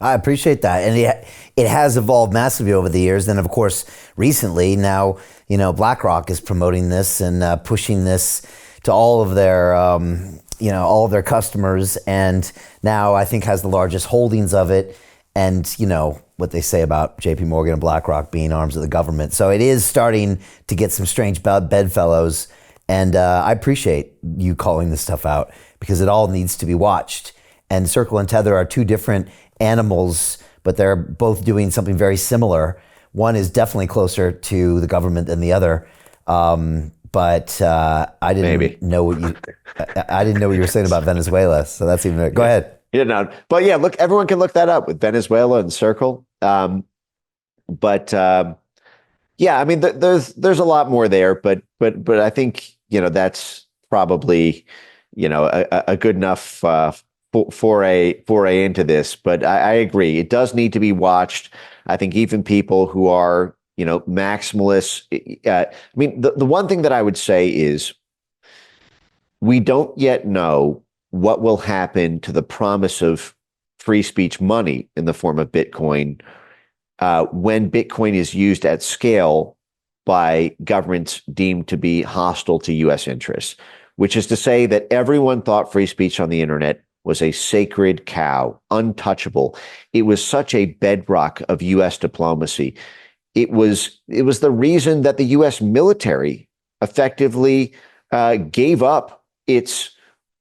I appreciate that. And it has evolved massively over the years. And of course, recently now, BlackRock is promoting this and pushing this to all of their, all of their customers. And now I think has the largest holdings of it. And, what they say about JP Morgan and BlackRock being arms of the government. So it is starting to get some strange bedfellows. And I appreciate you calling this stuff out because it all needs to be watched. And Circle and Tether are two different animals, but they're both doing something very similar. One is definitely closer to the government than the other. But I didn't know what you were saying about Venezuela. So that's even go ahead. But yeah, look, everyone can look that up with Venezuela and Circle. Yeah, I mean, there's a lot more there, but I think that's probably a good enough foray into this. But I agree, it does need to be watched. I think even people who are maximalists. I mean, the one thing that I would say is we don't yet know what will happen to the promise of free speech money in the form of Bitcoin when Bitcoin is used at scale by governments deemed to be hostile to U.S. interests, which is to say that everyone thought free speech on the internet was a sacred cow, untouchable. It was such a bedrock of U.S. diplomacy. It was the reason that the U.S. military effectively gave up its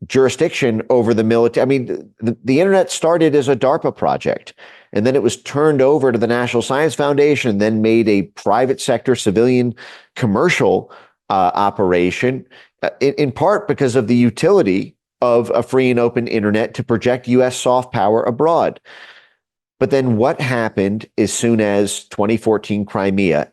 jurisdiction over the military. I mean, the internet started as a DARPA project, and then it was turned over to the National Science Foundation, then made a private sector, civilian, commercial operation, in part because of the utility of a free and open internet to project U.S. soft power abroad. But then what happened as soon as 2014 Crimea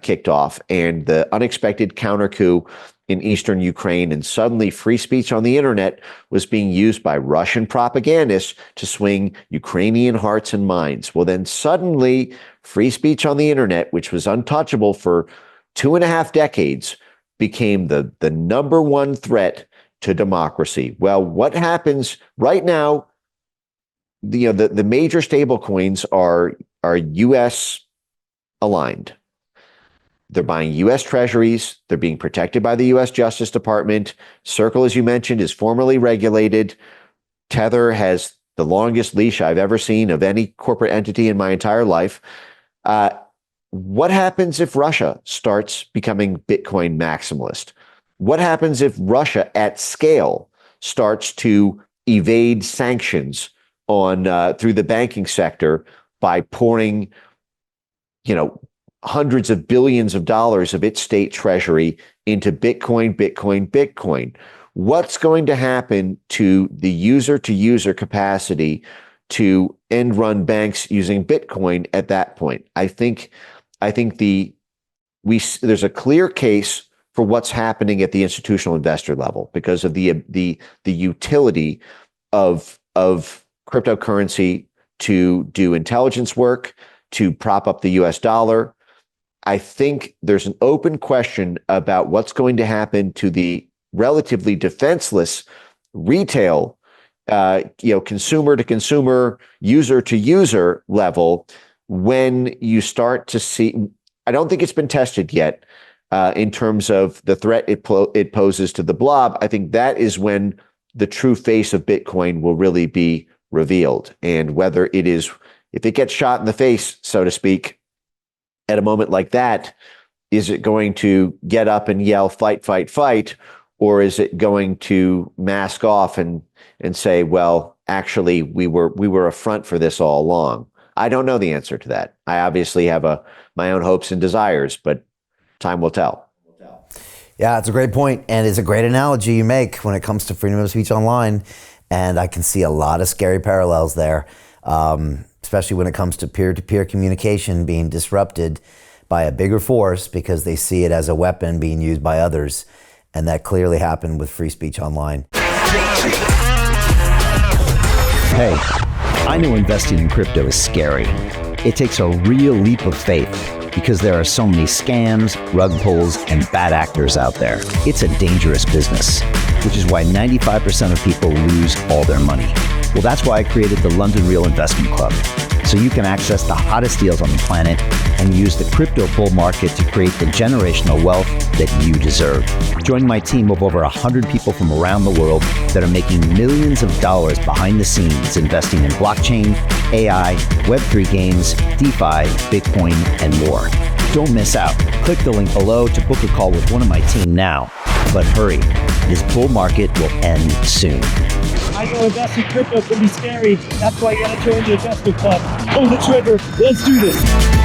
kicked off and the unexpected counter coup in eastern Ukraine, and suddenly free speech on the internet was being used by Russian propagandists to swing Ukrainian hearts and minds. Well, then suddenly free speech on the internet, which was untouchable for 2.5 decades, became the number one threat to democracy. Well, what happens right now? The major stable coins are U.S. aligned. They're buying U.S. treasuries. They're being protected by the U.S. Justice Department. Circle, as you mentioned, is formally regulated. Tether has the longest leash I've ever seen of any corporate entity in my entire life. What happens if Russia starts becoming Bitcoin maximalist? What happens if Russia at scale starts to evade sanctions on through the banking sector by pouring, hundreds of billions of dollars of its state treasury into Bitcoin? What's going to happen to the user-to-user capacity to end run banks using Bitcoin at that point? I think there's a clear case for what's happening at the institutional investor level because of the utility of cryptocurrency to do intelligence work, to prop up the US dollar. I think there's an open question about what's going to happen to the relatively defenseless retail, consumer to consumer, user to user level when you start to see. I don't think it's been tested yet in terms of the threat it poses to the blob. I think that is when the true face of Bitcoin will really be revealed, and whether if it gets shot in the face, so to speak, at a moment like that, is it going to get up and yell, fight, fight, fight? Or is it going to mask off and say, well, actually, we were a front for this all along? I don't know the answer to that. I obviously have my own hopes and desires, but time will tell. Yeah, it's a great point, and it's a great analogy you make when it comes to freedom of speech online. And I can see a lot of scary parallels there. Especially when it comes to peer-to-peer communication being disrupted by a bigger force because they see it as a weapon being used by others. And that clearly happened with free speech online. Hey, I know investing in crypto is scary. It takes a real leap of faith because there are so many scams, rug pulls, and bad actors out there. It's a dangerous business, which is why 95% of people lose all their money. Well, that's why I created the London Real Investment Club, so you can access the hottest deals on the planet and use the crypto bull market to create the generational wealth that you deserve. Join my team of over 100 people from around the world that are making millions of dollars behind the scenes investing in blockchain, AI, Web3 games, DeFi, Bitcoin, and more. Don't miss out. Click the link below to book a call with one of my team now. But hurry, this bull market will end soon. I know investing in crypto can be scary. That's why you gotta join the investment club. Pull the trigger. Let's do this.